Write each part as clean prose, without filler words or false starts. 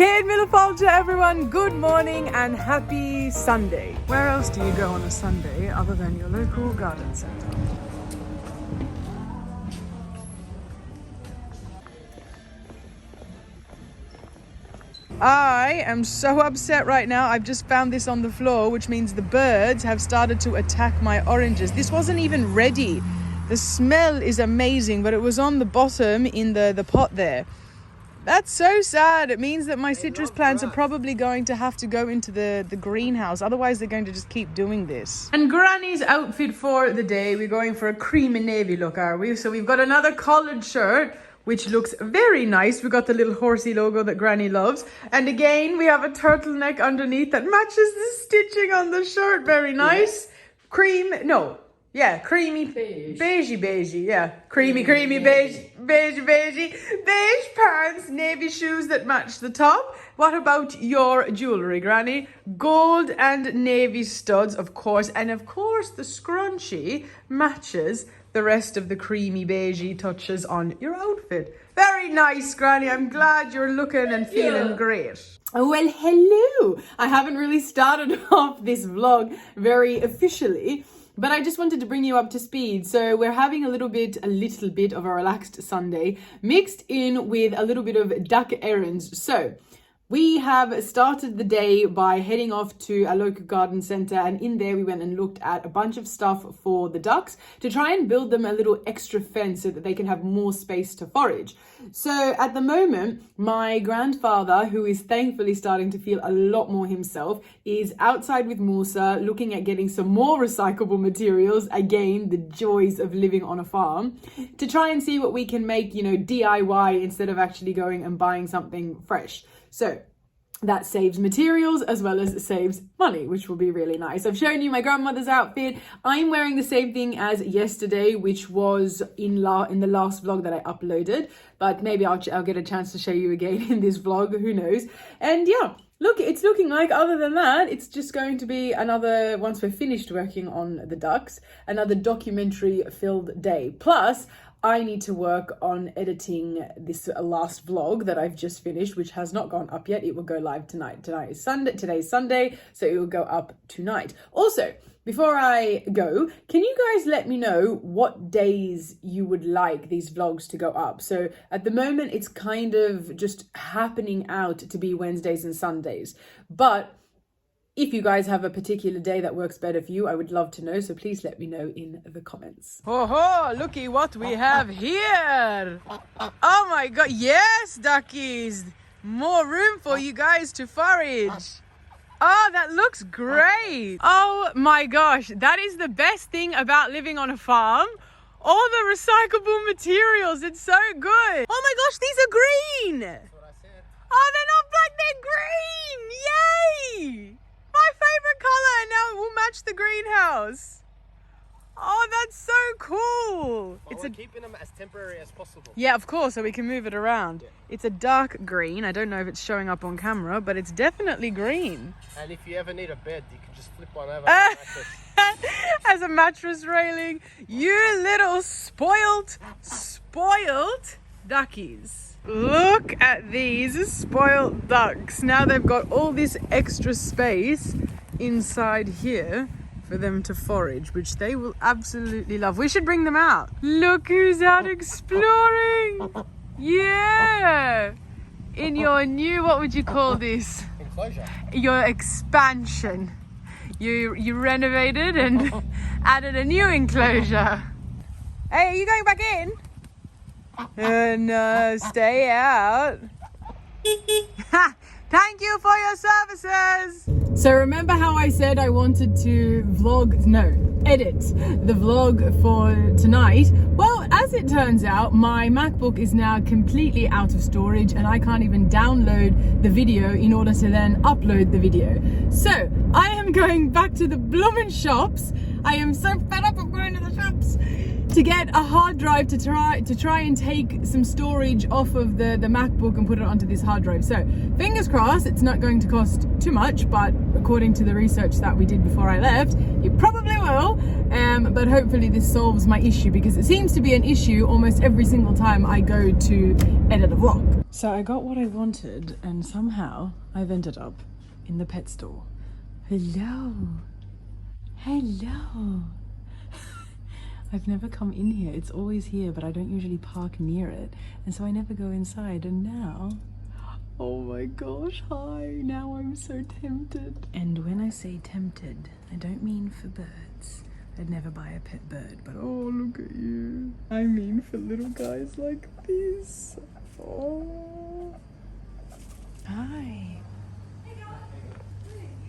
Kate Millefalter, everyone, good morning and happy Sunday. Where else do you go on a Sunday other than your local garden centre? I am so upset right now. I've just found this on the floor, which means the birds have started to attack my oranges. This wasn't even ready. The smell is amazing, but it was on the bottom in the pot there. That's so sad. It means that my citrus plants are probably going to have to go into the greenhouse. Otherwise, they're going to just keep doing this. And Granny's outfit for the day. We're going for a cream and navy look, are we? So we've got another collared shirt, which looks very nice. We've got the little horsey logo that Granny loves. And again, we have a turtleneck underneath that matches the stitching on the shirt. Very nice. Yeah. Creamy, beige, yeah. Creamy, beige pants, navy shoes that match the top. What about your jewellery, Granny? Gold and navy studs, of course. And of course, the scrunchie matches the rest of the creamy beigey touches on your outfit. Very nice, Granny. I'm glad you're looking and feeling great. Well, hello. I haven't really started off this vlog very officially, but I just wanted to bring you up to speed. So we're having a little bit of a relaxed Sunday mixed in with a little bit of duck errands. So we have started the day by heading off to a local garden centre, and in there we went and looked at a bunch of stuff for the ducks to try and build them a little extra fence so that they can have more space to forage. So at the moment, my grandfather, who is thankfully starting to feel a lot more himself, is outside with Musa looking at getting some more recyclable materials. Again, the joys of living on a farm, to try and see what we can make, DIY instead of actually going and buying something fresh. So that saves materials as well as it saves money, which will be really nice. I've shown you my grandmother's outfit. I'm wearing the same thing as yesterday, which was in the last vlog that I uploaded, but maybe I'll get a chance to show you again in this vlog, who knows. And yeah, look, it's looking like, other than that, it's just going to be another, once we're finished working on the ducks, another documentary filled day. Plus, I need to work on editing this last vlog that I've just finished, which has not gone up yet. It will go live tonight. Today's Sunday, so it will go up tonight. Also, before I go, can you guys let me know what days you would like these vlogs to go up? So at the moment, it's kind of just happening out to be Wednesdays and Sundays. But if you guys have a particular day that works better for you, I would love to know. So please let me know in the comments. Oh, looky what we have here. Oh my God. Yes, duckies. More room for you guys to forage. Oh, that looks great. Oh my gosh. That is the best thing about living on a farm. All the recyclable materials. It's so good. Oh my gosh, these are green. That's what I said. Oh, they're not black, they're green. Yay. My favorite color, and now it will match the greenhouse. Oh, that's so cool. Well, we're keeping them as temporary as possible. Yeah, of course, so we can move it around. Yeah. It's a dark green. I don't know if it's showing up on camera, but it's definitely green. And if you ever need a bed, you can just flip one over as a mattress. As a mattress railing. You little spoiled duckies. Look at these spoiled ducks. Now they've got all this extra space inside here for them to forage, which they will absolutely love. We should bring them out. Look who's out exploring. Yeah. In your new, what would you call this? Enclosure. Your expansion. You renovated and added a new enclosure. Hey, are you going back in? No, stay out. Thank you for your services. So remember how I said I wanted to edit the vlog for tonight? Well, as it turns out, my MacBook is now completely out of storage and I can't even download the video in order to then upload the video. So I am going back to the bloomin' shops. I am so fed up of going to the shops to get a hard drive to try and take some storage off of the MacBook and put it onto this hard drive. So fingers crossed it's not going to cost too much, but according to the research that we did before I left, it probably will. But hopefully this solves my issue, because it seems to be an issue almost every single time I go to edit a vlog. So I got what I wanted and somehow I've ended up in the pet store. Hello. Hello. I've never come in here. It's always here, but I don't usually park near it. And so I never go inside. And now, oh my gosh, hi. Now I'm so tempted. And when I say tempted, I don't mean for birds. I'd never buy a pet bird, but oh, look at you. I mean for little guys like this. Oh. Hi.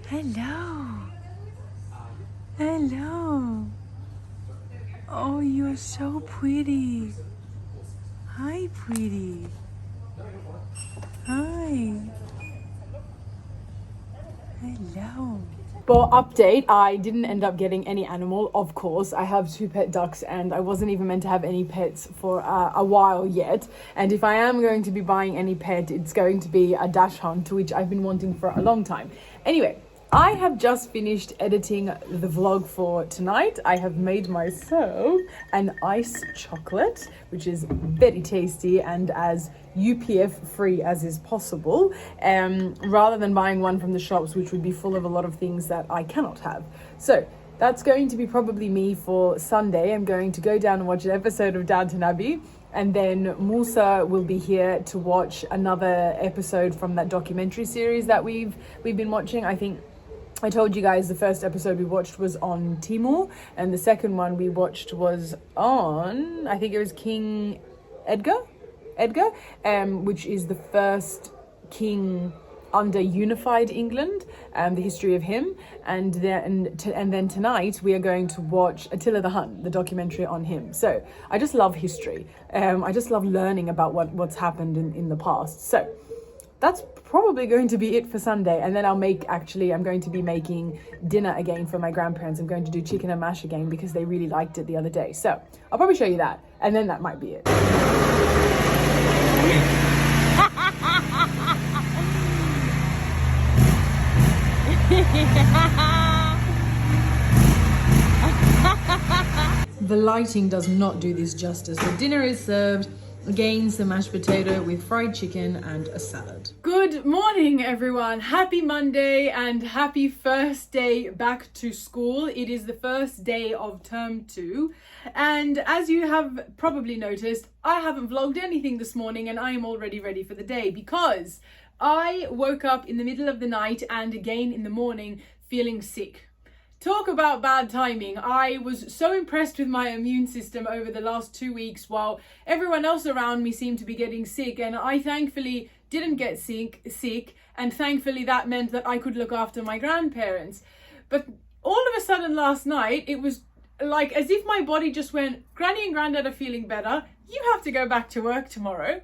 Hello. Hello. Oh, you're so pretty. Hi, pretty. Hi. Hello. Well, update, I didn't end up getting any animal, of course. I have 2 pet ducks and I wasn't even meant to have any pets for a while yet. And if I am going to be buying any pet, it's going to be a dachshund, which I've been wanting for a long time. Anyway, I have just finished editing the vlog for tonight. I have made myself an iced chocolate, which is very tasty and as UPF free as is possible, rather than buying one from the shops, which would be full of a lot of things that I cannot have. So that's going to be probably me for Sunday. I'm going to go down and watch an episode of Downton Abbey. And then Musa will be here to watch another episode from that documentary series that we've been watching. I think I told you guys the first episode we watched was on Timur, and the second one we watched was on, I think it was King Edgar, which is the first king under unified England, the history of him. And then tonight we are going to watch Attila the Hun, the documentary on him. So I just love history. I just love learning about what's happened in the past. So that's probably going to be it for Sunday. And then I'm going to be making dinner again for my grandparents. I'm going to do chicken and mash again because they really liked it the other day. So I'll probably show you that. And then that might be it. The lighting does not do this justice. The dinner is served. Again, some mashed potato with fried chicken and a salad. Good morning, everyone. Happy Monday and happy first day back to school. It is the first day of term 2. And as you have probably noticed, I haven't vlogged anything this morning and I am already ready for the day because I woke up in the middle of the night and again in the morning feeling sick. Talk about bad timing. I was so impressed with my immune system over the last 2 weeks while everyone else around me seemed to be getting sick, and I thankfully didn't get sick, and thankfully that meant that I could look after my grandparents. But all of a sudden last night, it was like as if my body just went, Granny and Granddad are feeling better. You have to go back to work tomorrow.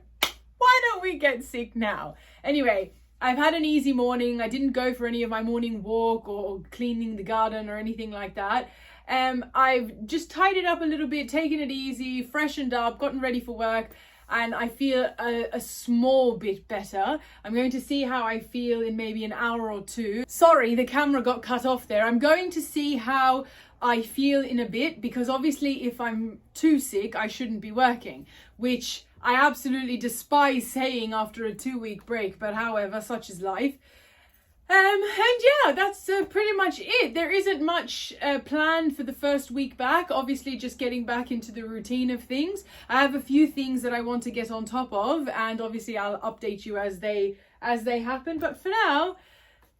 Why don't we get sick now? Anyway, I've had an easy morning. I didn't go for any of my morning walk or cleaning the garden or anything like that. I've just tidied up a little bit, taken it easy, freshened up, gotten ready for work, and I feel a small bit better. I'm going to see how I feel in maybe an hour or 2. Sorry, the camera got cut off there. I'm going to see how I feel in a bit because obviously if I'm too sick, I shouldn't be working, which I absolutely despise saying after a 2-week break, but however, such is life. And yeah, that's pretty much it. There isn't much planned for the first week back. Obviously, just getting back into the routine of things. I have a few things that I want to get on top of, and obviously I'll update you as they happen. But for now,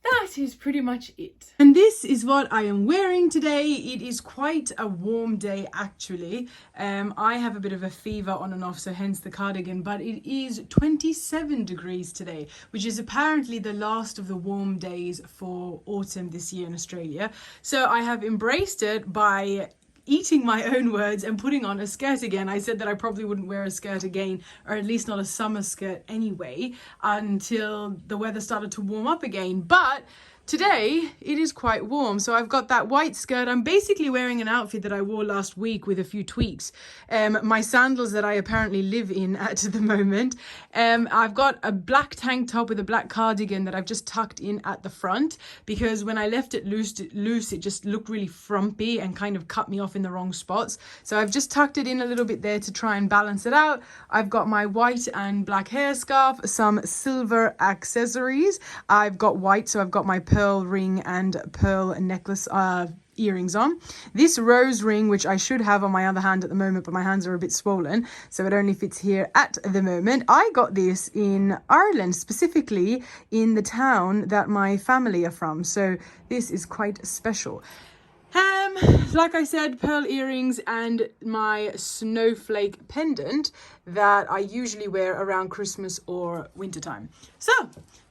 that is pretty much it. And this is what I am wearing today. It is quite a warm day actually. I have a bit of a fever on and off, so hence the cardigan, but it is 27 degrees today, which is apparently the last of the warm days for autumn this year in Australia. So I have embraced it by eating my own words and putting on a skirt again. I said that I probably wouldn't wear a skirt again, or at least not a summer skirt anyway, until the weather started to warm up again. But Today, it is quite warm, so I've got that white skirt. I'm basically wearing an outfit that I wore last week with a few tweaks. My sandals that I apparently live in at the moment. I've got a black tank top with a black cardigan that I've just tucked in at the front because when I left it loose, it just looked really frumpy and kind of cut me off in the wrong spots. So I've just tucked it in a little bit there to try and balance it out. I've got my white and black hair scarf, some silver accessories. I've got white, so I've got my pearl ring and pearl necklace earrings on. This rose ring, which I should have on my other hand at the moment, but my hands are a bit swollen, so it only fits here at the moment. I got this in Ireland, specifically in the town that my family are from, so this is quite special. Like I said, pearl earrings and my snowflake pendant that I usually wear around Christmas or wintertime. So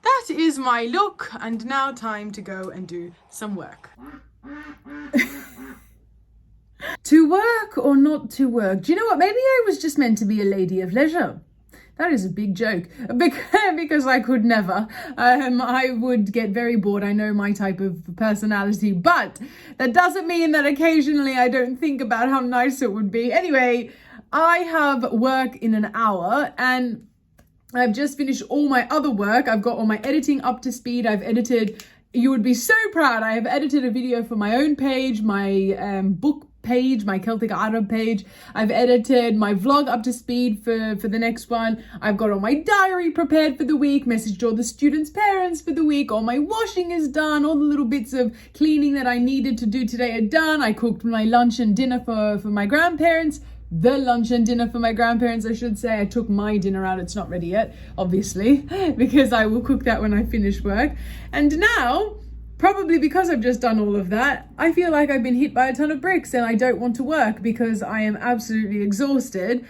that is my look, and now time to go and do some work. To work or not to work? Do you know what? Maybe I was just meant to be a lady of leisure. That is a big joke because I could never. I would get very bored. I know my type of personality, but that doesn't mean that occasionally I don't think about how nice it would be. Anyway, I have work in an hour and I've just finished all my other work. I've got all my editing up to speed. I've edited, you would be so proud. I have edited a video for my own page, my book page, my Celtic Arab page. I've edited my vlog up to speed for the next one. I've got all my diary prepared for the week, messaged all the students' parents for the week. All my washing is done. All the little bits of cleaning that I needed to do today are done. I cooked my lunch and dinner for my grandparents. The lunch and dinner for my grandparents, I should say. I took my dinner out. It's not ready yet, obviously, because I will cook that when I finish work. And now, probably because I've just done all of that, I feel like I've been hit by a ton of bricks and I don't want to work because I am absolutely exhausted.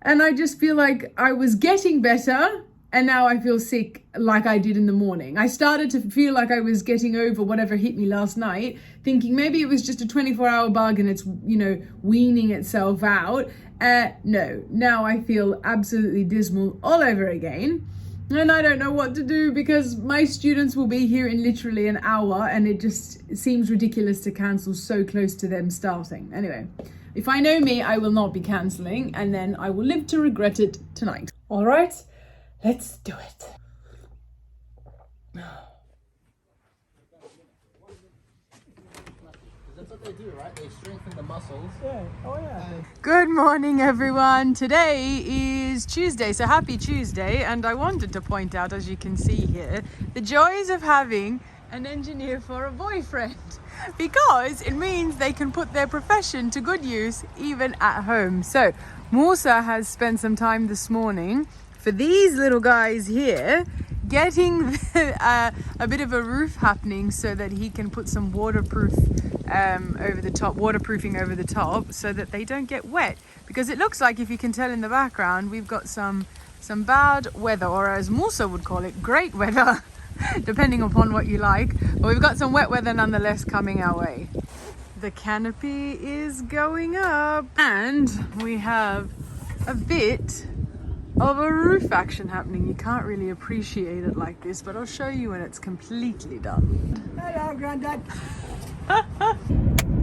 And I just feel like I was getting better and now I feel sick like I did in the morning. I started to feel like I was getting over whatever hit me last night, thinking maybe it was just a 24-hour bug and it's, weaning itself out. No, now I feel absolutely dismal all over again. And I don't know what to do because my students will be here in literally an hour and it just seems ridiculous to cancel so close to them starting. Anyway, if I know me, I will not be cancelling and then I will live to regret it tonight. All right, let's do it. That's what they do, right? They strengthen the muscles. Yeah. Oh yeah. Good morning, everyone. Today is Tuesday, so happy Tuesday. And I wanted to point out, as you can see here, the joys of having an engineer for a boyfriend, because it means they can put their profession to good use even at home. So Musa has spent some time this morning for these little guys here, getting a bit of a roof happening so that he can put some waterproofing over the top so that they don't get wet, because it looks like, if you can tell in the background, we've got some bad weather, or as Musa would call it, great weather, depending upon what you like, but we've got some wet weather nonetheless coming our way. The canopy is going up and we have a bit of a roof action happening. You can't really appreciate it like this, but I'll show you when it's completely done. Hello, Grandad.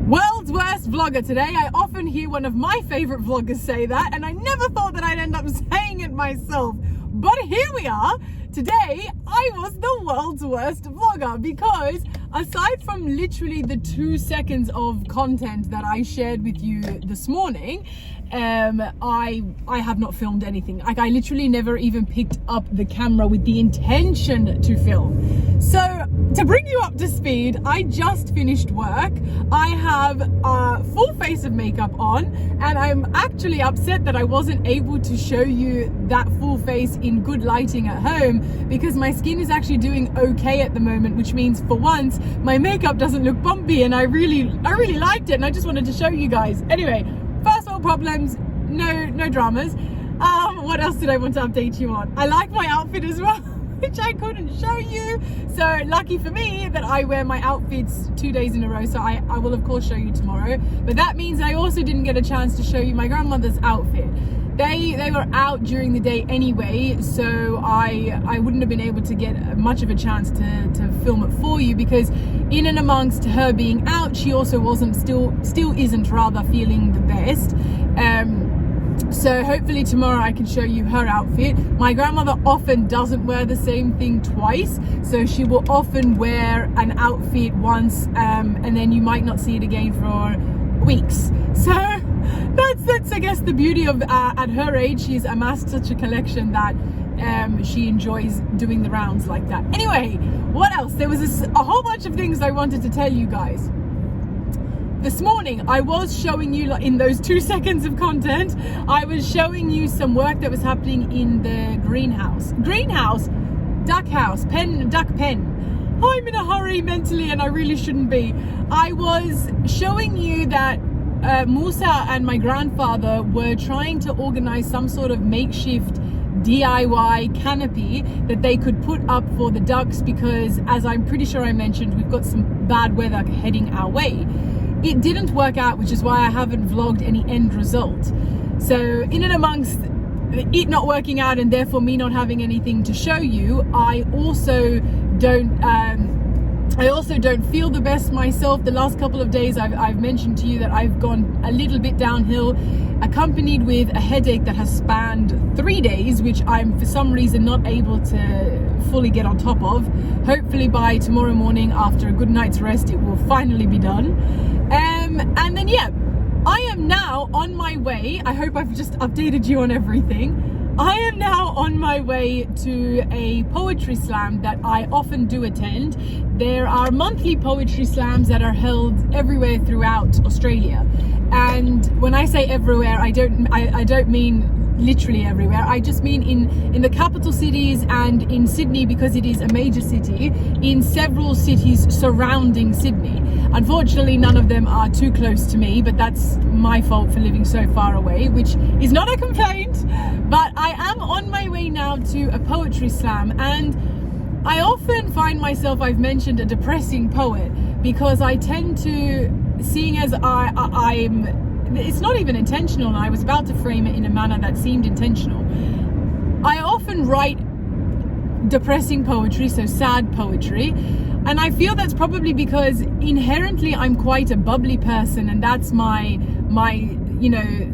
World's worst vlogger today. I often hear one of my favorite vloggers say that, and I never thought that I'd end up saying it myself. But here we are. Today, I was the world's worst vlogger because aside from literally the 2 seconds of content that I shared with you this morning, I have not filmed anything. Like, I literally never even picked up the camera with the intention to film. So to bring you up to speed, I just finished work. I have a full face of makeup on, and I'm actually upset that I wasn't able to show you that full face in good lighting at home, because my skin is actually doing okay at the moment, which means for once my makeup doesn't look bumpy, and I really liked it, and I just wanted to show you guys. Anyway, first world problems, no dramas. What else did I want to update you on? I like my outfit as well, which I couldn't show you. So lucky for me that I wear my outfits 2 days in a row, so I will of course show you tomorrow. But that means I also didn't get a chance to show you my grandmother's outfit. they were out during the day anyway, so I wouldn't have been able to get much of a chance to film it for you, because in and amongst her being out, she also still isn't rather feeling the best. So hopefully tomorrow I can show you her outfit. My grandmother often doesn't wear the same thing twice, so she will often wear an outfit once, and then you might not see it again for weeks. So that's I guess the beauty of at her age, she's amassed such a collection that she enjoys doing the rounds like that. Anyway, what else? There was a whole bunch of things I wanted to tell you guys. This morning I was showing you, in those 2 seconds of content, I was showing you some work that was happening in the greenhouse, duck house, duck pen. I'm in a hurry mentally and I really shouldn't be. I was showing you that Musa and my grandfather were trying to organize some sort of makeshift DIY canopy that they could put up for the ducks, because as I'm pretty sure I mentioned, we've got some bad weather heading our way. It didn't work out, which is why I haven't vlogged any end result. So in and amongst it not working out and therefore me not having anything to show you, I also don't feel the best myself. The last couple of days I've mentioned to you that I've gone a little bit downhill, accompanied with a headache that has spanned 3 days, which I'm for some reason not able to fully get on top of. Hopefully by tomorrow morning, after a good night's rest, it will finally be done. And then yeah, I am now on my way. I hope I've just updated you on everything. I am now on my way to a poetry slam that I often do attend. There are monthly poetry slams that are held everywhere throughout Australia. And when I say everywhere, I don't mean literally everywhere. I just mean in the capital cities and in Sydney, because it is a major city, in several cities surrounding Sydney. Unfortunately, none of them are too close to me, but that's my fault for living so far away, which is not a complaint. But I am on my way now to a poetry slam, and I often find myself, I've mentioned, a depressing poet, because I tend to, seeing as it's not even intentional, and I was about to frame it in a manner that seemed intentional. I often write depressing poetry, so sad poetry, and I feel that's probably because inherently I'm quite a bubbly person, and that's my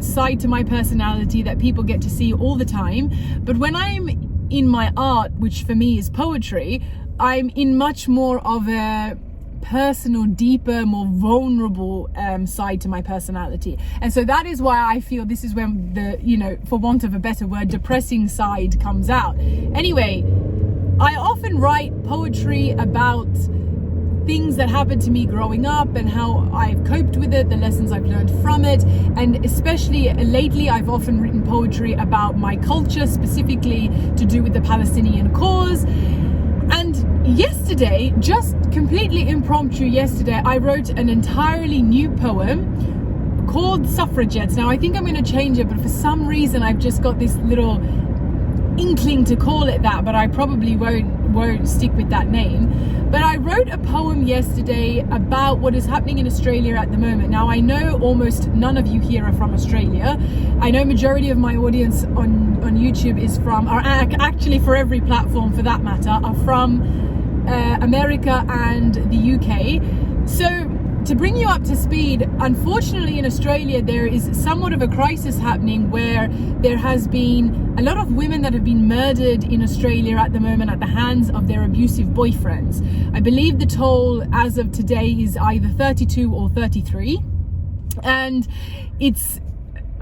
side to my personality that people get to see all the time. But when I'm in my art, which for me is poetry, I'm in much more of a personal, deeper, more vulnerable side to my personality. And so that is why I feel this is when the, for want of a better word, depressing side comes out. Anyway, I often write poetry about things that happened to me growing up and how I've coped with it, the lessons I've learned from it. And especially lately, I've often written poetry about my culture, specifically to do with the Palestinian cause. And yesterday, just completely impromptu yesterday, I wrote an entirely new poem called Suffragettes. Now I think I'm going to change it, but for some reason I've just got this little inkling to call it that, but I probably won't stick with that name. But I wrote a poem yesterday about what is happening in Australia at the moment. Now I know almost none of you here are from Australia. I know majority of my audience on YouTube is from, or actually for every platform for that matter, are from America and the UK. So to bring you up to speed, unfortunately in Australia there is somewhat of a crisis happening, where there has been a lot of women that have been murdered in Australia at the moment at the hands of their abusive boyfriends. I believe the toll as of today is either 32 or 33. And it's,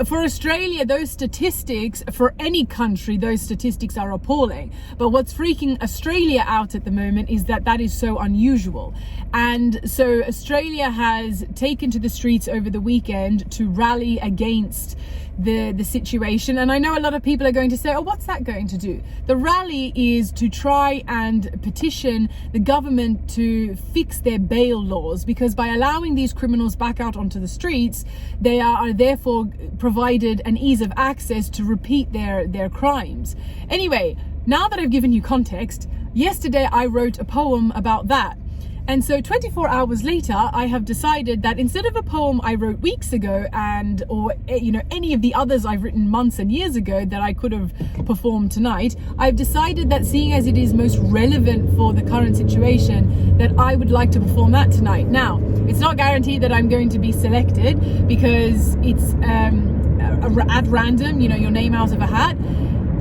for Australia, those statistics, for any country, those statistics are appalling. But what's freaking Australia out at the moment is that that is so unusual. And so Australia has taken to the streets over the weekend to rally against the situation. And I know a lot of people are going to say, oh, what's that going to do? The rally is to try and petition the government to fix their bail laws, because by allowing these criminals back out onto the streets, they are therefore provided an ease of access to repeat their crimes. Anyway, now that I've given you context, yesterday I wrote a poem about that. And so 24 hours later, I have decided that instead of a poem I wrote weeks ago or any of the others I've written months and years ago that I could have performed tonight, I've decided that seeing as it is most relevant for the current situation, that I would like to perform that tonight. Now, it's not guaranteed that I'm going to be selected because it's at random, your name out of a hat.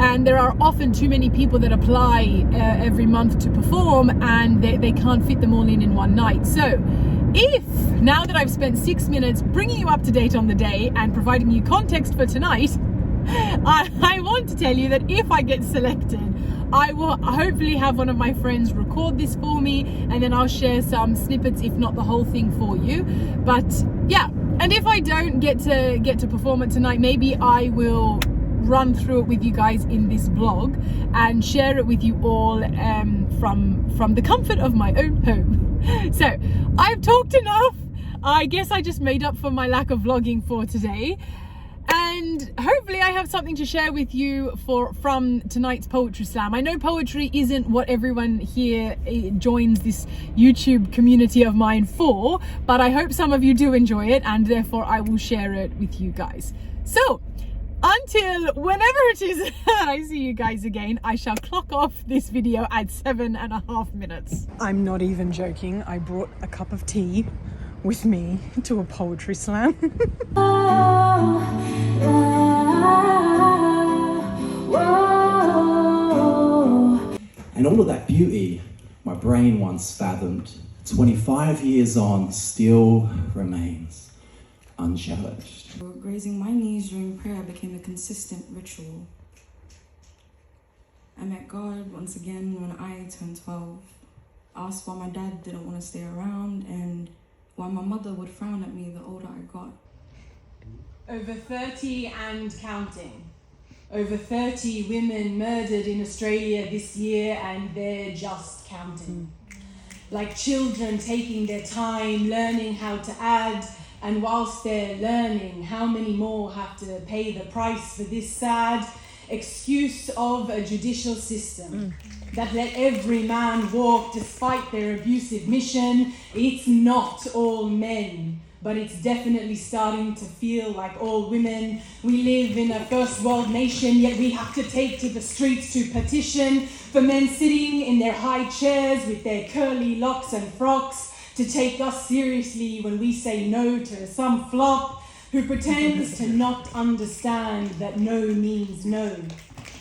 And there are often too many people that apply every month to perform, and they can't fit them all in one night. So now that I've spent 6 minutes bringing you up to date on the day and providing you context for tonight, I want to tell you that if I get selected, I will hopefully have one of my friends record this for me, and then I'll share some snippets, if not the whole thing, for you. But yeah, and if I don't get to perform it tonight, maybe I will run through it with you guys in this vlog and share it with you all from the comfort of my own home. So I've talked enough. I guess I just made up for my lack of vlogging for today, and hopefully I have something to share with you from tonight's poetry slam. I know poetry isn't what everyone here joins this YouTube community of mine for, but I hope some of you do enjoy it, and therefore I will share it with you guys. So until whenever it is that I see you guys again, I shall clock off this video at 7.5 minutes. I'm not even joking. I brought a cup of tea with me to a poetry slam. And all of that beauty my brain once fathomed, 25 years on, still remains unchallenged. Grazing my knees during prayer became a consistent ritual. I met God once again when I turned 12. Asked why my dad didn't want to stay around and why my mother would frown at me the older I got. Over 30 and counting. Over 30 women murdered in Australia this year, and they're just counting. Like children taking their time, learning how to add, and whilst they're learning, how many more have to pay the price for this sad excuse of a judicial system that let every man walk despite their abusive mission? It's not all men, but it's definitely starting to feel like all women. We live in a first world nation, yet we have to take to the streets to petition for men sitting in their high chairs with their curly locks and frocks to take us seriously when we say no to some flop who pretends to not understand that no means no.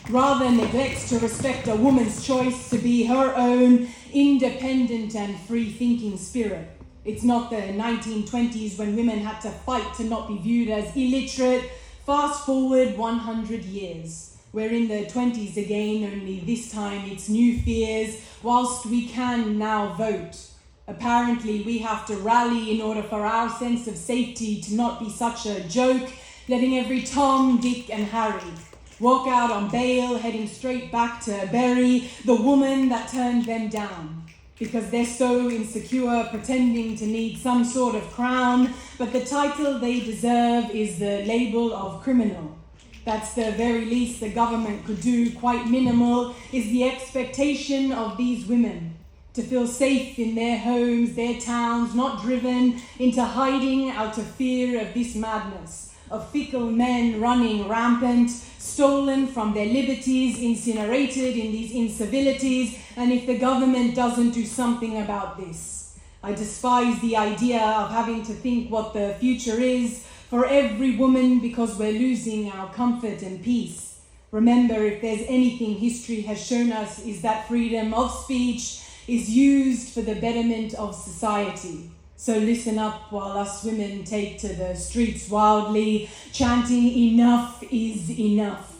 Rather neglects to respect a woman's choice to be her own independent and free-thinking spirit. It's not the 1920s when women had to fight to not be viewed as illiterate. Fast forward 100 years. We're in the 20s again, only this time it's new fears. Whilst we can now vote, apparently we have to rally in order for our sense of safety to not be such a joke, letting every Tom, Dick and Harry walk out on bail, heading straight back to bury the woman that turned them down. Because they're so insecure, pretending to need some sort of crown, but the title they deserve is the label of criminal. That's the very least the government could do, quite minimal, is the expectation of these women to feel safe in their homes, their towns, not driven into hiding out of fear of this madness, of fickle men running rampant, stolen from their liberties, incinerated in these incivilities, and if the government doesn't do something about this. I despise the idea of having to think what the future is for every woman because we're losing our comfort and peace. Remember, if there's anything history has shown us is that freedom of speech is used for the betterment of society. So listen up while us women take to the streets wildly, chanting enough is enough.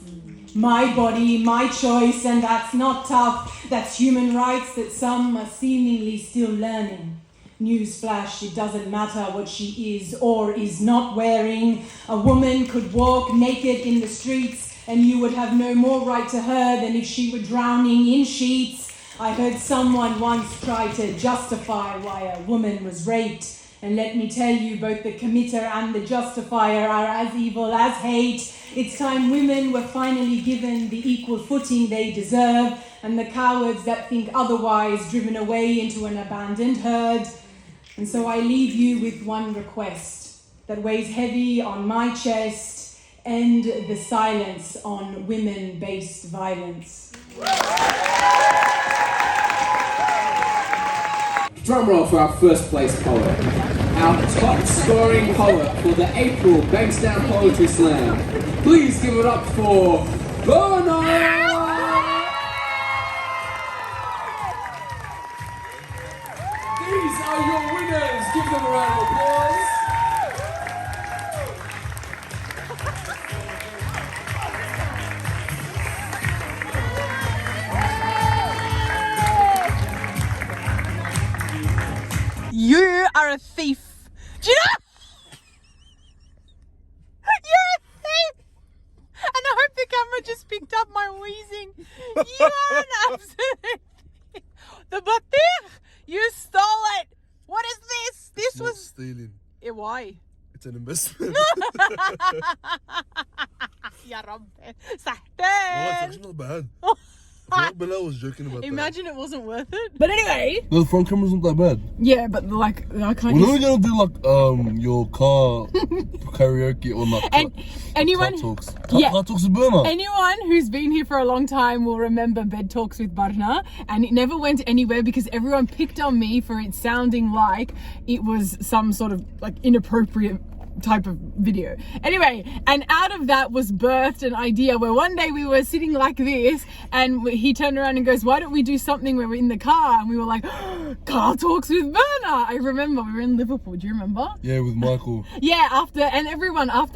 My body, my choice, and that's not tough. That's human rights that some are seemingly still learning. Newsflash, it doesn't matter what she is or is not wearing. A woman could walk naked in the streets and you would have no more right to her than if she were drowning in sheets. I heard someone once try to justify why a woman was raped. And let me tell you, both the committer and the justifier are as evil as hate. It's time women were finally given the equal footing they deserve. and the cowards that think otherwise, driven away into an abandoned herd. And so I leave you with one request that weighs heavy on my chest: end the silence on women-based violence. Drum roll for our first place poet. Our top scoring poet for the April Bankstown Poetry Slam. Please give it up for Bernard! These are your winners. Give them a round of applause. You are a thief. Do you know? You're a thief. And I hope the camera just picked up my wheezing. You are an absolute thief. The batir, you stole it. What is this? This Not was stealing. Why? It's an investment. Ya Rabbi. Oh, it's actually not bad. I thought Bella was joking about Imagine it wasn't worth it. But anyway, that. The front camera's not that bad. yeah, but like I can't. When are we gonna do like your car karaoke or like And anyone, car talks? yeah. Car talks with Burma. anyone who's been here for a long time will remember Bed Talks with Barna, and it never went anywhere because everyone picked on me for it sounding like it was some sort of like inappropriate type of video. Anyway, and out of that was birthed an idea where one day we were sitting like this and he turned around and goes, why don't we do something where we're in the car? And we were like, car talks with Berna. I remember we were in Liverpool. Do you remember? Yeah, with Michael. Yeah, after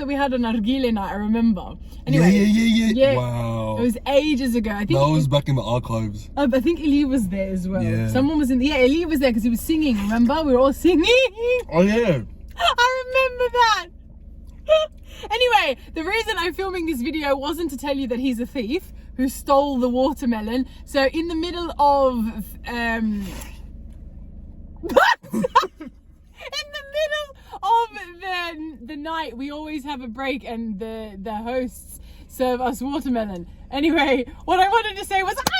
we had a nargile night, I remember. Anyway, Yeah. Wow. it was ages ago. I think That was back in the archives. I think Eli was there as well. Yeah. Someone was Eli was there because he was singing. Remember, we were all singing. Oh yeah. I remember that. Anyway, the reason I'm filming this video wasn't to tell you that he's a thief who stole the watermelon. So in the middle of in the middle of the night, we always have a break and the hosts serve us watermelon. Anyway, what I wanted to say was I won!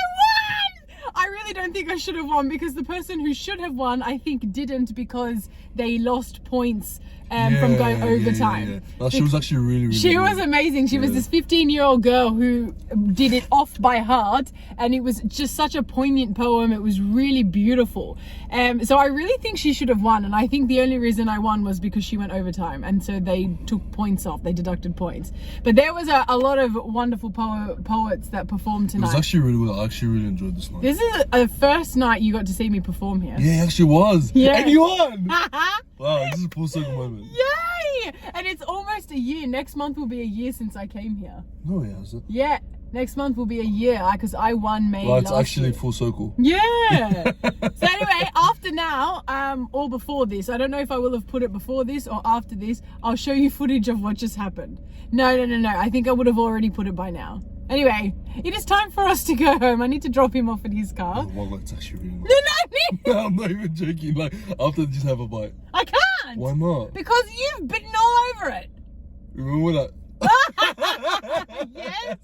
I really don't think I should have won because the person who should have won, I think, didn't because they lost points from going overtime. Yeah. No, she was actually really She good. was amazing. She was this 15-year-old girl who did it off by heart, and it was just such a poignant poem. It was really beautiful. So I really think she should have won, and I think the only reason I won was because she went overtime, and so they took points off. They deducted points. But there was a lot of wonderful poets that performed It was tonight. actually really good. I actually really enjoyed this night. This is the first night you got to see me perform here. Yeah, it actually was. Yeah. And you won! Wow, this is a full circle moment. Yay! And it's almost a year. Next month will be a year since I came here. No, yeah, is it? Yeah, next month will be a year because I won May Well, it's last actually year. full circle. Yeah. So anyway, after now, or before this, I don't know if I will have put it before this or after this, I'll show you footage of what just happened. No. I think I would have already put it by now. Anyway, it is time for us to go home. I need to drop him off at his car. Well, that's actually really nice. No, I'm not even joking. Like, after just have a bite. I can't. Why not? Because you've bitten all over it. Remember that? Yes.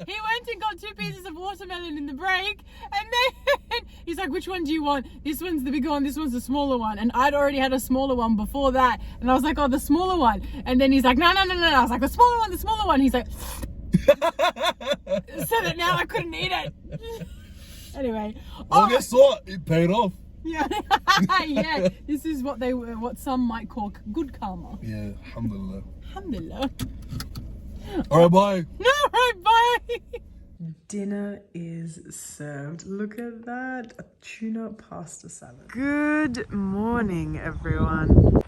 He went and got 2 pieces of watermelon in the break, and then he's like, which one do you want? This one's the bigger one, this one's the smaller one. And I'd already had a smaller one before that, and I was like, oh, the smaller one. And then he's like, no. I was like, the smaller one. He's like, so that now I couldn't eat it. Anyway. Oh, guess what? It paid off. Yeah. Yeah. This is what some might call good karma. Yeah, alhamdulillah. Alhamdulillah. Alright, bye. No, right, bye. Dinner is served. Look at that. A tuna pasta salad. Good morning, everyone.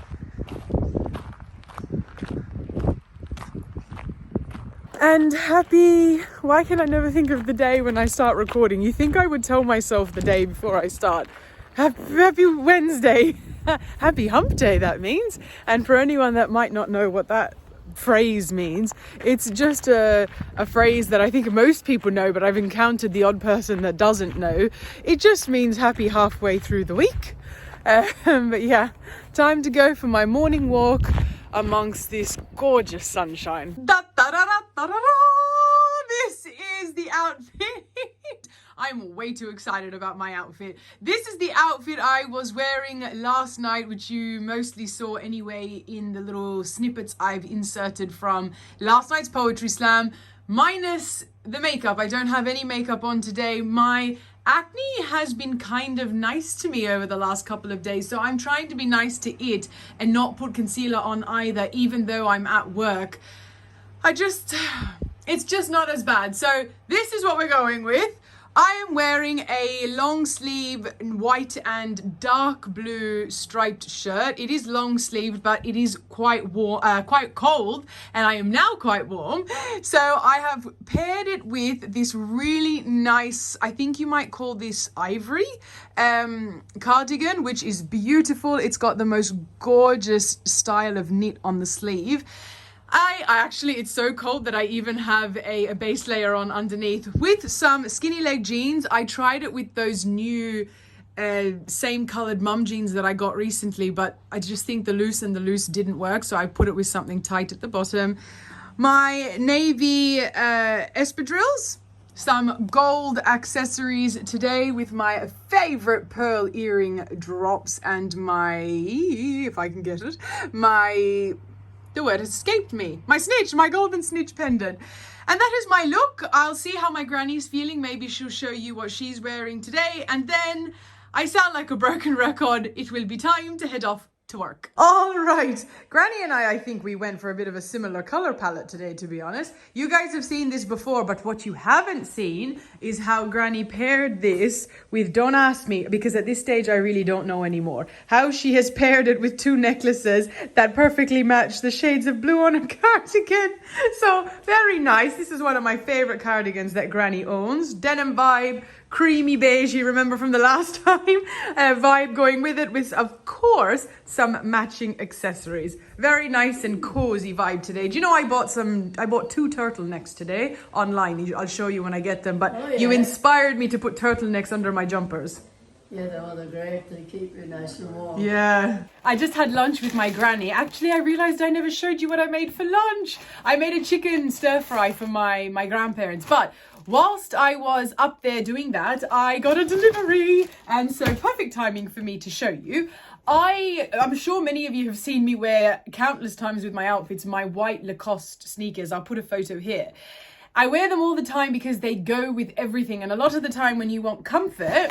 And why can I never think of the day when I start recording? You think I would tell myself the day before I start. Happy Wednesday. Happy hump day, that means. And for anyone that might not know what that phrase means, it's just a phrase that I think most people know, but I've encountered the odd person that doesn't know. It just means happy halfway through the week. But yeah, time to go for my morning walk amongst this gorgeous sunshine. The this is the outfit. I'm way too excited about my outfit. This is the outfit I was wearing last night, which you mostly saw anyway in the little snippets I've inserted from last night's poetry slam, minus the makeup. I don't have any makeup on today. My acne has been kind of nice to me over the last couple of days, so I'm trying to be nice to it and not put concealer on either, even though I'm at work. It's just not as bad. So this is what we're going with. I am wearing a long sleeve white and dark blue striped shirt. It is long sleeved, but it is quite warm, quite cold, and I am now quite warm. So I have paired it with this really nice, I think you might call this ivory cardigan, which is beautiful. It's got the most gorgeous style of knit on the sleeve. I actually, it's so cold that I even have a base layer on underneath with some skinny leg jeans. I tried it with those new same colored mum jeans that I got recently, but I just think the loose didn't work, so I put it with something tight at the bottom. My navy espadrilles, some gold accessories today with my favorite pearl earring drops, and my, if I can get it, the word has escaped me. My golden snitch pendant. And that is my look. I'll see how my granny's feeling. Maybe she'll show you what she's wearing today. And then I sound like a broken record. It will be time to head off to work. All right. Granny and I think we went for a bit of a similar color palette today, to be honest. You guys have seen this before, but what you haven't seen is how Granny paired this with, don't ask me, because at this stage I really don't know anymore, how she has paired it with two necklaces that perfectly match the shades of blue on her cardigan. So very nice. This is one of my favorite cardigans that Granny owns. Denim vibe, creamy beige, you remember from the last time, vibe going with it, with of course some matching accessories. Very nice and cozy vibe today. Do you know I bought two turtlenecks today online. I'll show you when I get them, but you inspired me to put turtlenecks under my jumpers. Yeah, they're great. They keep you nice and warm. Yeah. I just had lunch with my granny. Actually, I realized I never showed you what I made for lunch. I made a chicken stir fry for my grandparents, but whilst I was up there doing that, I got a delivery, and so perfect timing for me to show you. I'm sure many of you have seen me wear countless times with my outfits, my white Lacoste sneakers. I'll put a photo here. I wear them all the time because they go with everything, and a lot of the time when you want comfort,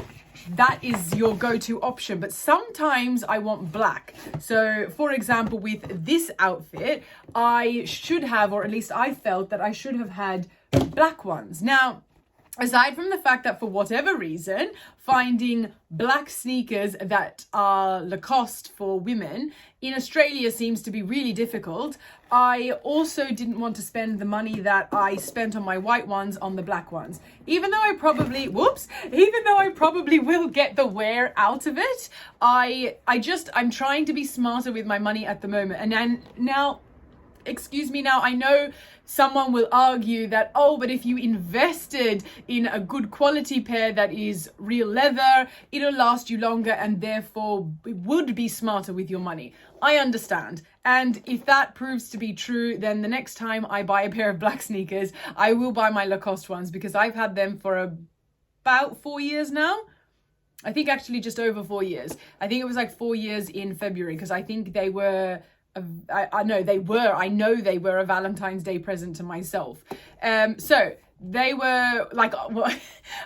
that is your go-to option, but sometimes I want black. So for example, with this outfit, I should have, or at least I felt that I should have had black ones. Now, aside from the fact that for whatever reason, finding black sneakers that are Lacoste for women in Australia seems to be really difficult, I also didn't want to spend the money that I spent on my white ones on the black ones. Even though I probably will get the wear out of it, I'm trying to be smarter with my money at the moment. And then now, excuse me, now I know someone will argue that, oh, but if you invested in a good quality pair that is real leather, it'll last you longer and therefore it would be smarter with your money. I understand. And if that proves to be true, then the next time I buy a pair of black sneakers, I will buy my Lacoste ones, because I've had them for about 4 years now. I think actually just over 4 years. I think it was like 4 years in February, because I think they were I know they were a Valentine's Day present to myself. So they were like, well,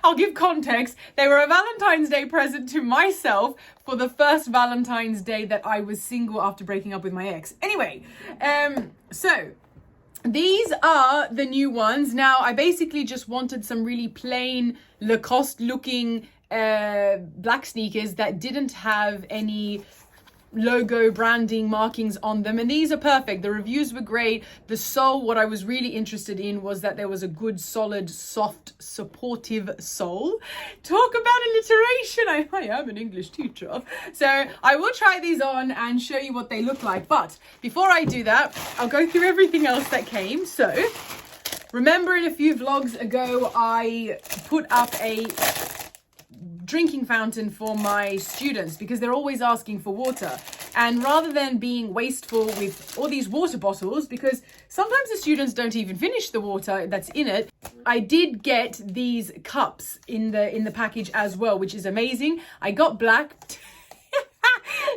I'll give context. They were a Valentine's Day present to myself for the first Valentine's Day that I was single after breaking up with my ex. Anyway, so these are the new ones. Now, I basically just wanted some really plain Lacoste looking black sneakers that didn't have any logo branding markings on them, and these are perfect. The reviews were great. The sole, what I was really interested in was that there was a good, solid, soft, supportive sole. Talk about alliteration. I am an English teacher. So I will try these on and show you what they look like. But before I do that, I'll go through everything else that came. So remember, in a few vlogs ago, I put up a drinking fountain for my students because they're always asking for water, And rather than being wasteful with all these water bottles, because sometimes the students don't even finish the water that's in it, I did get these cups in the package as well, which is amazing. I got black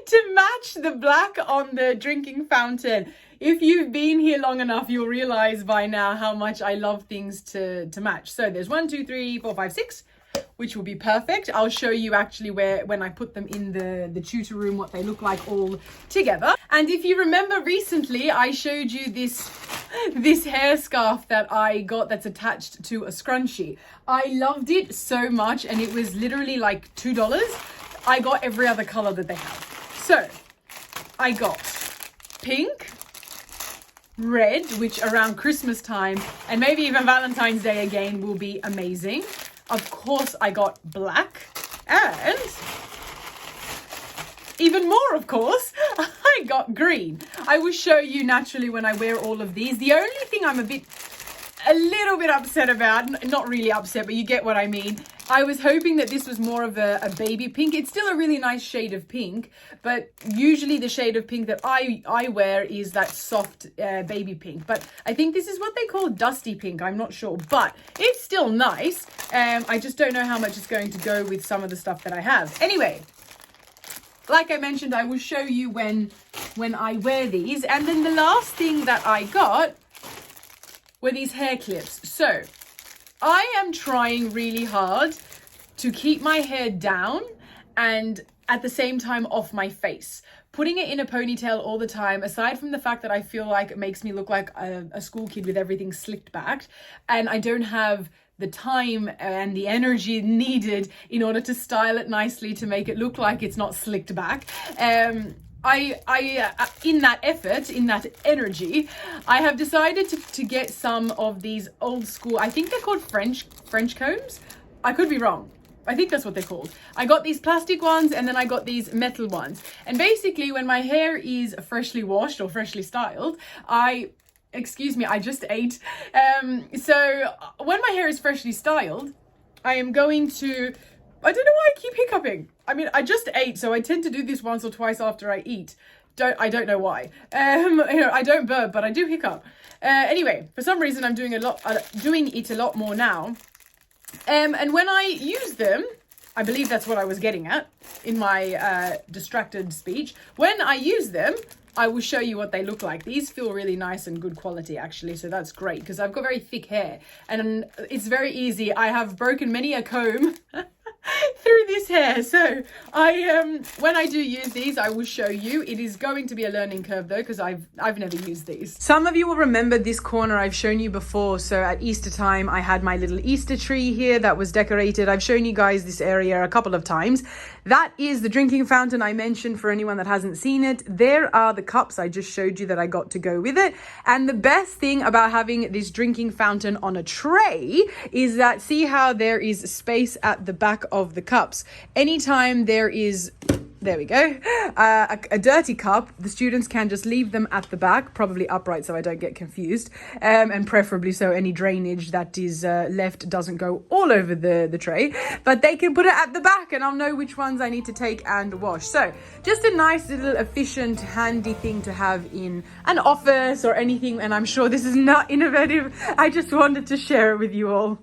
to match the black on the drinking fountain. If you've been here long enough, you'll realize by now how much I love things to match. So there's 1, 2, 3, 4, 5, 6, which will be perfect. I'll show you actually when I put them in the tutor room, what they look like all together. And if you remember recently, I showed you this hair scarf that I got that's attached to a scrunchie. I loved it so much, and it was literally like $2. I got every other color that they have. So I got pink, red, which around Christmas time and maybe even Valentine's Day again will be amazing. Of course, I got black, and even more, of course, I got green. I will show you naturally when I wear all of these. The only thing I'm a little bit upset about, not really upset, but you get what I mean. I was hoping that this was more of a baby pink. It's still a really nice shade of pink, but usually the shade of pink that I wear is that soft baby pink. But I think this is what they call dusty pink. I'm not sure, but it's still nice. I just don't know how much it's going to go with some of the stuff that I have. Anyway, like I mentioned, I will show you when I wear these. And then the last thing that I got were these hair clips. So I am trying really hard to keep my hair down and at the same time off my face. Putting it in a ponytail all the time, aside from the fact that I feel like it makes me look like a school kid with everything slicked back, and I don't have the time and the energy needed in order to style it nicely to make it look like it's not slicked back. I in that effort, in that energy, I have decided to get some of these old school, I think they're called French combs. I could be wrong. I think that's what they're called. I got these plastic ones, and then I got these metal ones. And basically when my hair is freshly washed or freshly styled, excuse me, I just ate. So when my hair is freshly styled, I am going to, I don't know why I keep hiccuping. I mean, I just ate, so I tend to do this once or twice after I eat. I don't know why. I don't burp, but I do hiccup. Anyway, for some reason, I'm doing it a lot more now. And when I use them, I believe that's what I was getting at in my distracted speech. When I use them, I will show you what they look like. These feel really nice and good quality, actually, so that's great because I've got very thick hair and it's very easy. I have broken many a comb through this hair, so when I do use these, I will show you. It is going to be a learning curve though, because I've never used these. Some of you will remember this corner I've shown you before. So at Easter time, I had my little Easter tree here that was decorated. I've shown you guys this area a couple of times. That is the drinking fountain I mentioned for anyone that hasn't seen it. There are the cups I just showed you that I got to go with it. And the best thing about having this drinking fountain on a tray is that, see how there is space at the back of the cups. Anytime there is, there we go, a dirty cup, the students can just leave them at the back, probably upright so I don't get confused, and preferably so any drainage that is left doesn't go all over the tray, but they can put it at the back and I'll know which ones I need to take and wash. So just a nice little efficient, handy thing to have in an office or anything, and I'm sure this is not innovative. I just wanted to share it with you all.